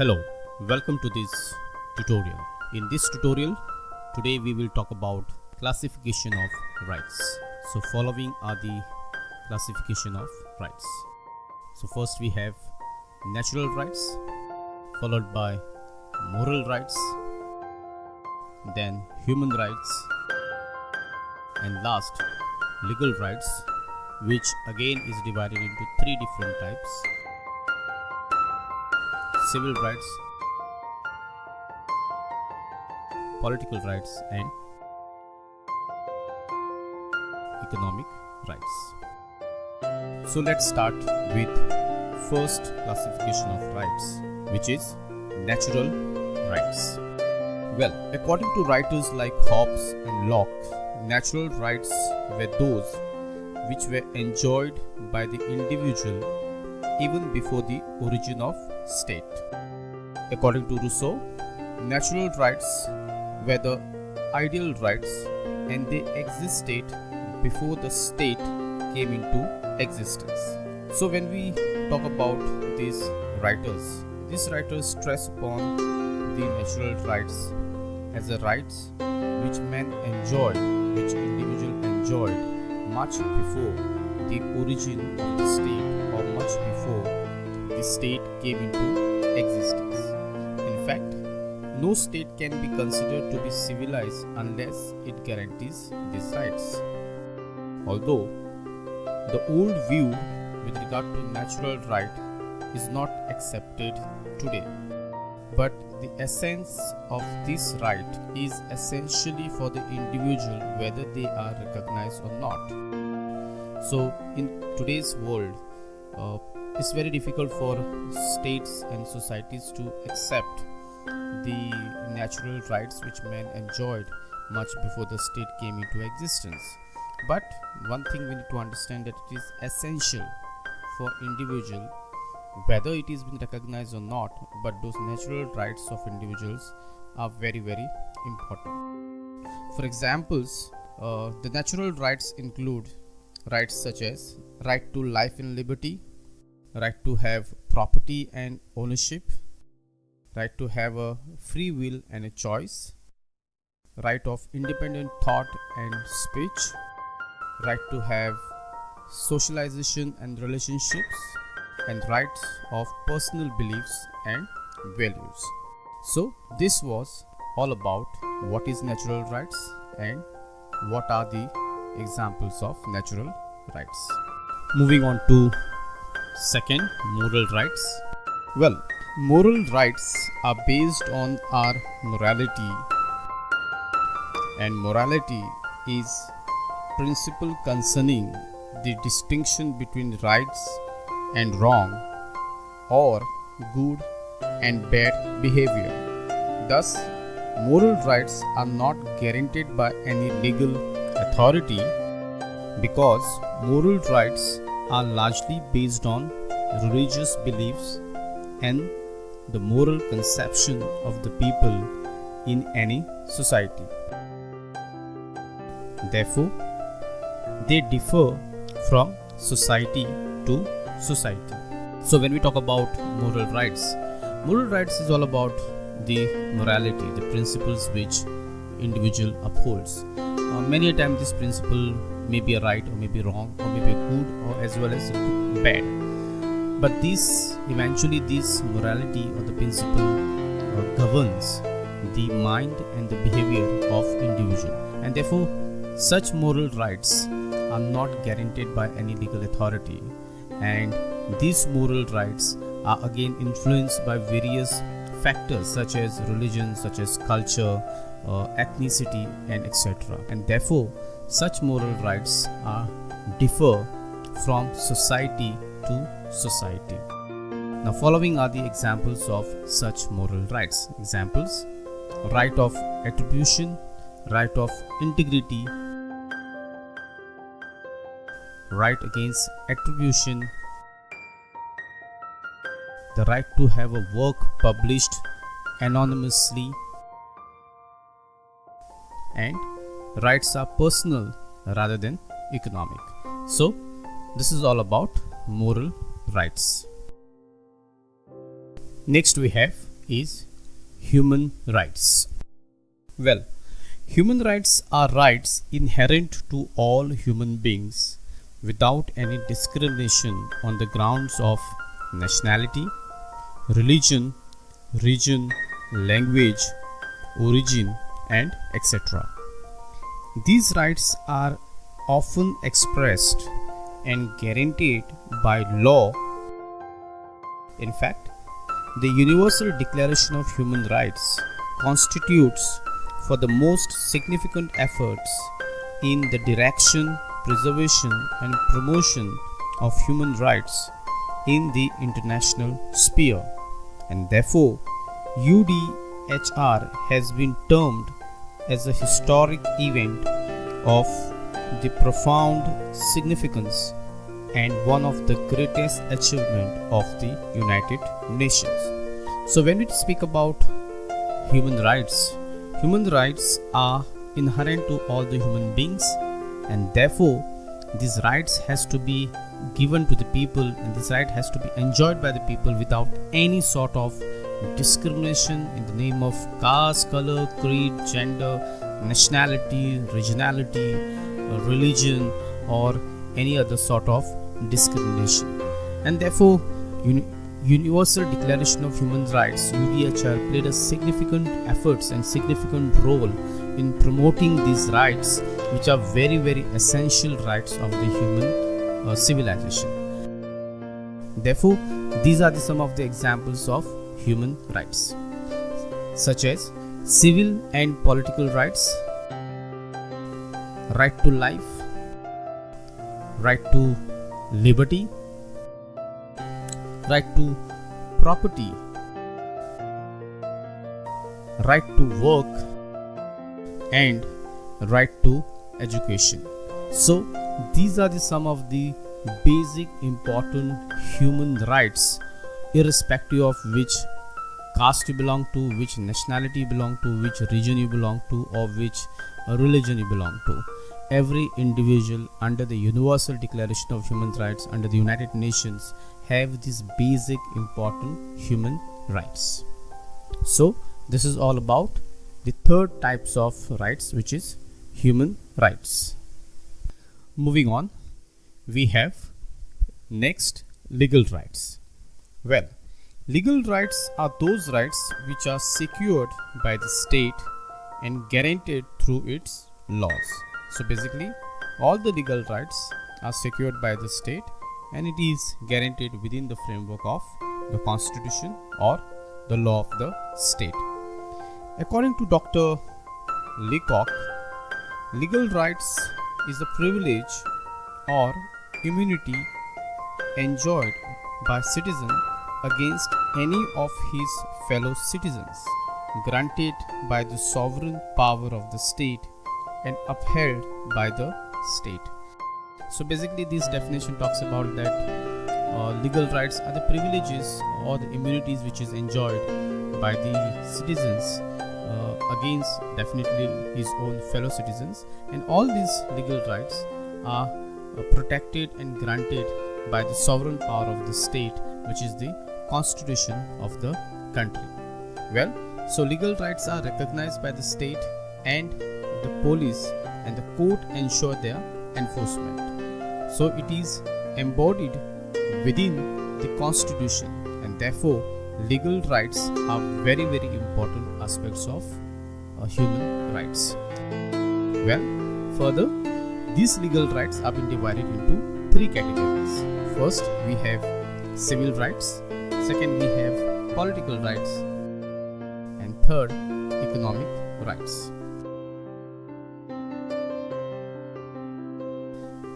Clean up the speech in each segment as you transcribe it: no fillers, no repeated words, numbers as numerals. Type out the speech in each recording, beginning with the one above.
Hello, welcome to this tutorial. In this tutorial, today we will talk about classification of rights. So following are the classification of rights. So first we have natural rights, followed by moral rights, then human rights, and last legal rights, which again is divided into three different types: civil rights, political rights, and economic rights. So let's start with first classification of rights, which is natural rights. Well, according to writers like Hobbes and Locke, natural rights were those which were enjoyed by the individual even before the origin of state. According to Rousseau, natural rights were the ideal rights and they existed before the state came into existence. So when we talk about these writers stress upon the natural rights as the rights which men enjoyed, which individual enjoyed much before the origin of the state or much before the state came into existence. In fact, no state can be considered to be civilized unless it guarantees these rights. Although the old view with regard to natural right is not accepted today, but the essence of this right is essentially for the individual whether they are recognized or not. So in today's world, it's very difficult for states and societies to accept the natural rights which men enjoyed much before the state came into existence. But one thing we need to understand, that it is essential for individual whether it is been recognized or not, but those natural rights of individuals are very, very important. For examples, the natural rights include rights such as right to life and liberty, right to have property and ownership, right to have a free will and a choice, right of independent thought and speech, right to have socialization and relationships, and rights of personal beliefs and values. So this was all about what is natural rights and what are the examples of natural rights. Moving on to second, moral rights. Well, moral rights are based on our morality, and morality is principle concerning the distinction between rights and wrong, or good and bad behavior. Thus, moral rights are not guaranteed by any legal authority because moral rights are largely based on religious beliefs and the moral conception of the people in any society. Therefore, they differ from society to society. So when we talk about moral rights is all about the morality, the principles which individual upholds. Many a time this principle may be right or may be wrong or may be good or as well as bad, but this morality or the principle governs the mind and the behavior of individual, and therefore such moral rights are not guaranteed by any legal authority, and these moral rights are again influenced by various factors such as religion, such as culture, ethnicity, and etc. And therefore such moral rights differ from society to society. Now following are the examples of such moral rights. Examples: right of attribution, right of integrity, right against attribution, the right to have a work published anonymously, and rights are personal rather than economic. So this is all about moral rights. Next we have is human rights. Well, human rights are rights inherent to all human beings without any discrimination on the grounds of nationality, religion, region, language, origin, and etc. These rights are often expressed and guaranteed by law. In fact, the Universal Declaration of Human Rights constitutes for the most significant efforts in the direction, preservation, and promotion of human rights in the international sphere, and therefore UDHR has been termed as a historic event of the profound significance and one of the greatest achievements of the United Nations. So when we speak about human rights are inherent to all the human beings, and therefore these rights has to be given to the people, and this right has to be enjoyed by the people without any sort of discrimination in the name of caste, color, creed, gender, nationality, regionality, religion, or any other sort of discrimination. And therefore Universal Declaration of Human Rights UDHR played a significant efforts and significant role in promoting these rights, which are very essential rights of the human civilization. Therefore these are some of the examples of human rights, such as civil and political rights, right to life, right to liberty, right to property, right to work, and right to education. So these are some of the basic important human rights, irrespective of which caste you belong to, which nationality you belong to, which region you belong to, or which religion you belong to. Every individual under the Universal Declaration of Human Rights under the United Nations have these basic important human rights. So this is all about the third types of rights, which is human rights. Moving on, we have next legal rights. Well, legal rights are those rights which are secured by the state and guaranteed through its laws. So basically all the legal rights are secured by the state and it is guaranteed within the framework of the constitution or the law of the state. According to Dr. Leacock, legal rights is a privilege or immunity enjoyed by citizen against any of his fellow citizens, granted by the sovereign power of the state and upheld by the state. So basically this definition talks about that legal rights are the privileges or the immunities which is enjoyed by the citizens against definitely his own fellow citizens, and all these legal rights are protected and granted by the sovereign power of the state, which is the constitution of the country. Well, so legal rights are recognized by the state, and the police and the court ensure their enforcement. So it is embodied within the constitution, and therefore legal rights are very important aspects of human rights. Well, further, these legal rights have been divided into three categories. First, we have civil rights. Second, we have political rights. And third, economic rights.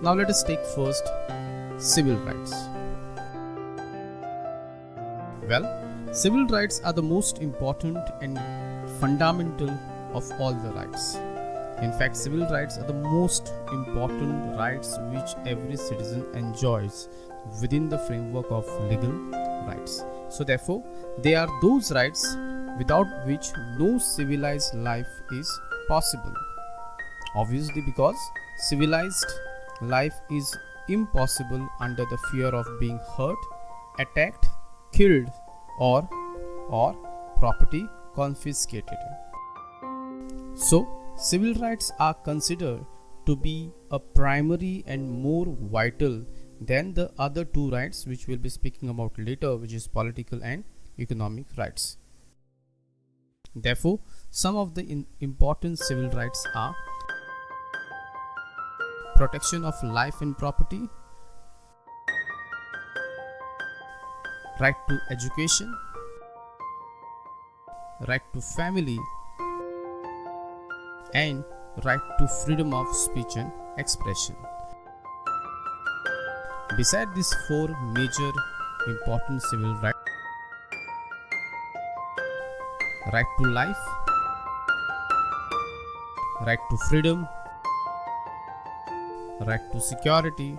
Now let us take first civil rights. Well, civil rights are the most important and fundamental of all the rights. In fact, civil rights are the most important rights which every citizen enjoys within the framework of legal rights. So therefore, they are those rights without which no civilized life is possible. Obviously, because civilized life is impossible under the fear of being hurt, attacked, killed, or property confiscated. So, civil rights are considered to be a primary and more vital than the other two rights which we'll be speaking about later, which is political and economic rights. Therefore, some of the important civil rights are protection of life and property, right to education, right to family, and right to freedom of speech and expression. Beside these four major important civil rights, right to life, right to freedom, right to security,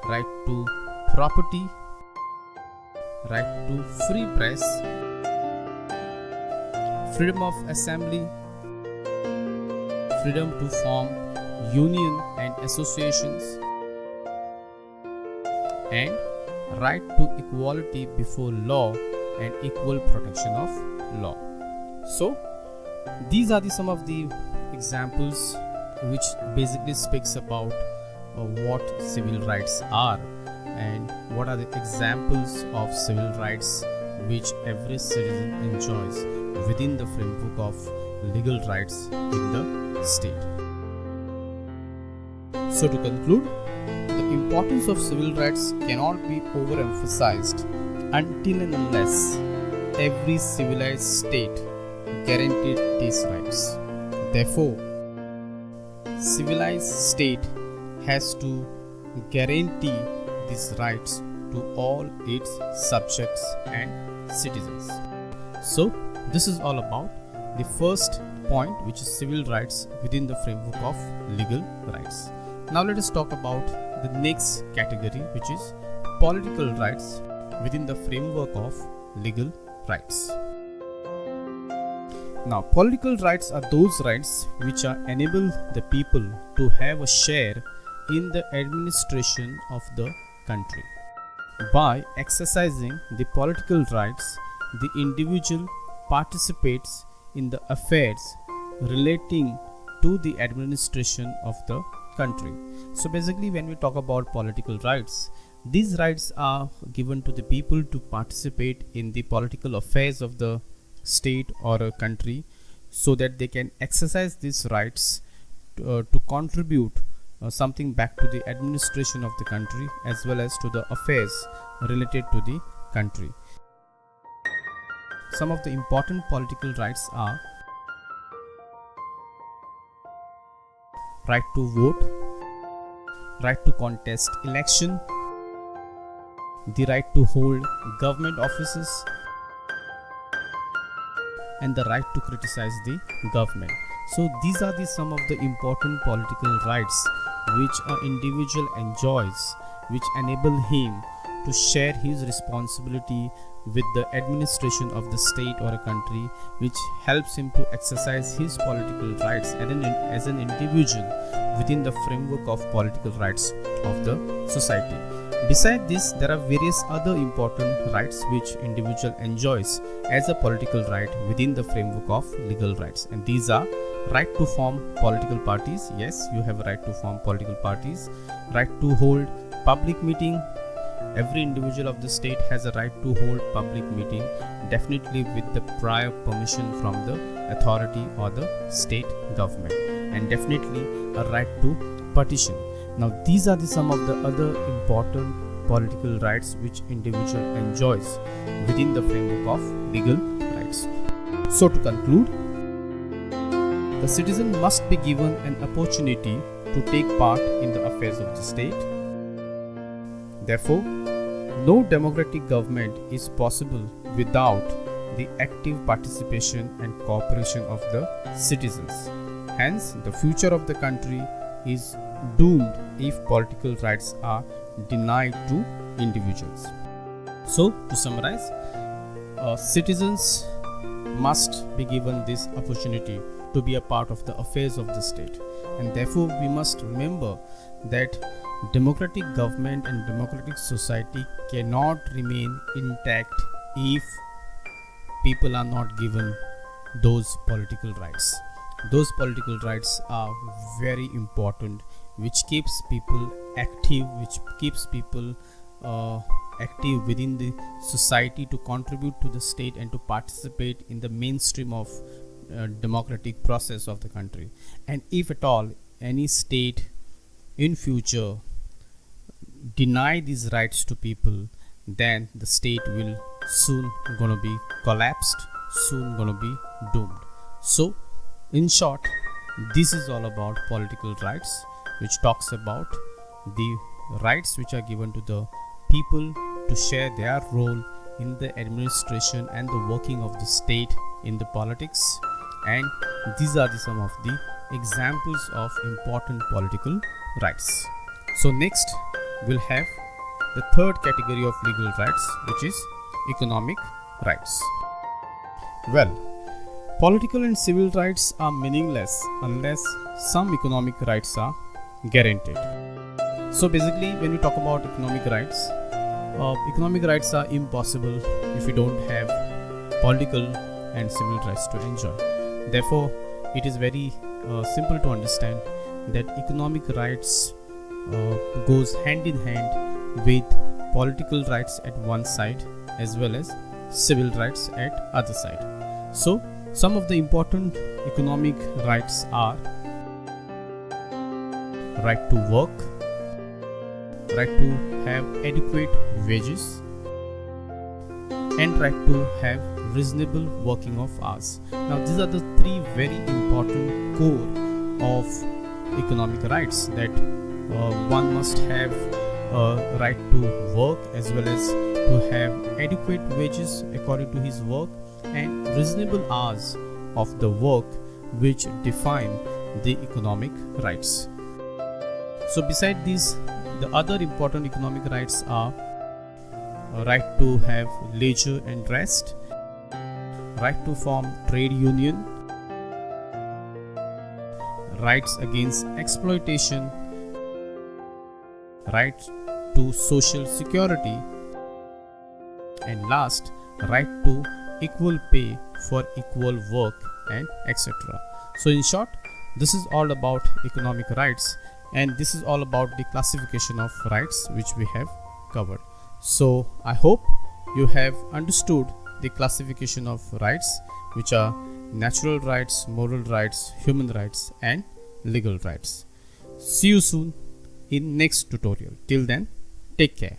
right to property, right to free press, freedom of assembly, freedom to form union and associations, and right to equality before law and equal protection of law. So these are some of the examples which basically speaks about what civil rights are and what are the examples of civil rights which every citizen enjoys within the framework of legal rights in the state. So to conclude, the importance of civil rights cannot be overemphasized until and unless every civilized state guaranteed these rights. Therefore, civilized state has to guarantee these rights to all its subjects and citizens. So, this is all about the first point, which is civil rights within the framework of legal rights. Now let us talk about the next category, which is political rights within the framework of legal rights. Now, political rights are those rights which enable the people to have a share in the administration of the country. By exercising the political rights, the individual participates in the affairs relating to the administration of the country. So basically, when we talk about political rights, these rights are given to the people to participate in the political affairs of the state or a country, so that they can exercise these rights to contribute something back to the administration of the country as well as to the affairs related to the country. Some of the important political rights are right to vote, right to contest election, the right to hold government offices, and the right to criticize the government. So these are some of the important political rights which an individual enjoys, which enable him to share his responsibility with the administration of the state or a country, which helps him to exercise his political rights as an individual within the framework of political rights of the society. Besides this, there are various other important rights which individual enjoys as a political right within the framework of legal rights, and these are right to form political parties. Yes, you have a right to form political parties. Right to hold public meeting. Every individual of the state has a right to hold public meeting, definitely with the prior permission from the authority or the state government, and definitely a right to petition. Now these are some of the other important political rights which individual enjoys within the framework of legal rights. So to conclude, the citizen must be given an opportunity to take part in the affairs of the state. Therefore, no democratic government is possible without the active participation and cooperation of the citizens. Hence, the future of the country is doomed if political rights are denied to individuals. So, to summarize, citizens must be given this opportunity to be a part of the affairs of the state, and therefore we must remember that democratic government and democratic society cannot remain intact if people are not given those political rights. Those political rights are very important, which keeps people active, which keeps people active within the society to contribute to the state and to participate in the mainstream of democratic process of the country. And if at all any state in future deny these rights to people, then the state will soon gonna be collapsed, soon gonna be doomed. So in short, this is all about political rights, which talks about the rights which are given to the people to share their role in the administration and the working of the state in the politics. And these are some of the examples of important political rights. So next we'll have the third category of legal rights, which is economic rights. Well, political and civil rights are meaningless unless some economic rights are guaranteed. So basically, when we talk about economic rights are impossible if you don't have political and civil rights to enjoy. Therefore, it is very simple to understand that economic rights goes hand in hand with political rights at one side as well as civil rights at other side. So some of the important economic rights are right to work, right to have adequate wages, and right to have reasonable working of hours. Now these are the three very important core of economic rights, that one must have a right to work as well as to have adequate wages according to his work and reasonable hours of the work, which define the economic rights. So beside these, the other important economic rights are right to have leisure and rest, right to form trade union, rights against exploitation, right to social security, and last, right to equal pay for equal work, and etc. So in short, this is all about economic rights, and this is all about the classification of rights which we have covered. So I hope you have understood the classification of rights, which are natural rights, moral rights, human rights, and legal rights. See you soon in next tutorial. Till then, take care.